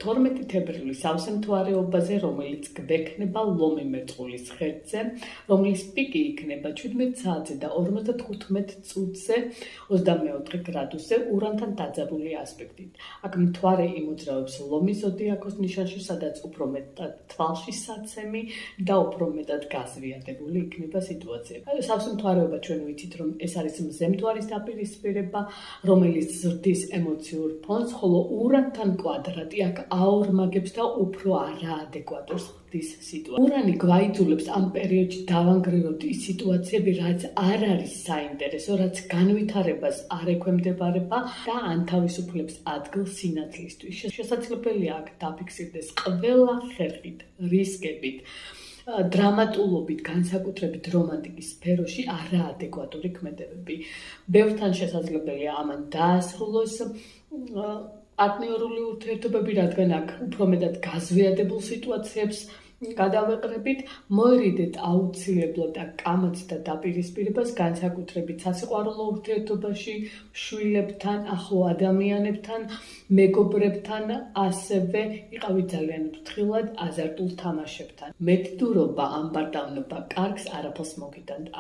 12 თებერვლის სავსემთვარეობაზე, რომელიც გვექნება ლომი მერწყულის ხერხზე, რომლის პიკი იქნება 17 საათზე და 55 წუთზე 24 გრადუსზე ურანთან დაძაბული ასპექტით. აქ მთვარე იმოძრავებს ლომის ზოდიაქოს ნიშანში, სადაც უფრო მეტად თვალშისაცემი და უფრო მეტად გაზვიადებული იქნება სიტუაცია. სავსემთვარეობა ჩვენ ვიცით, რომ ეს არის მზემთვარის დაპირისპირება, რომელიც ზრდის ემოციურ ფონს, ხოლო ურანთან კვადრატი აქ აორმაგებს და უფრო არაადეკვატურს ხდის სიტუაციას. ურანი გვაიძულებს ამ პერიოდში დავანგრიოთ ის სიტუაციები, რაც არ არის საინტერესო, რაც განვითარებას არ ექვემდებარება და ანთავისუფლებს ადგილს სინათლისთვის. შესაძლებელია აქ დაფიქსირდეს ყველა ხერხით, რისკებით, დრამატულობით, განსაკუთრებით რომანტიკის სფეროში არაადეკვატური ქმედებები. ბევრთან შესაძლებელია ამან დაასრულოს პარტნიორული ურთიერთობები, რადგან აქ უფრო მეტად გაზვიადებულ სიტუაციებს გადავეყრებით, მოერიდეთ აუცილებლად კამათს და დაპირისპირებას, განსაკუთრებით სასიყვარულო ურთიერთობაში, შვილებთან, ახლო ადამიანებთან, მეგობრებთან, ასევე იყავით ძალიან ფრთხილად აზარტულ თამაშებთან. მეთდურობა, ამბარდავნობა კარგს არაფერს მოგიტანთ.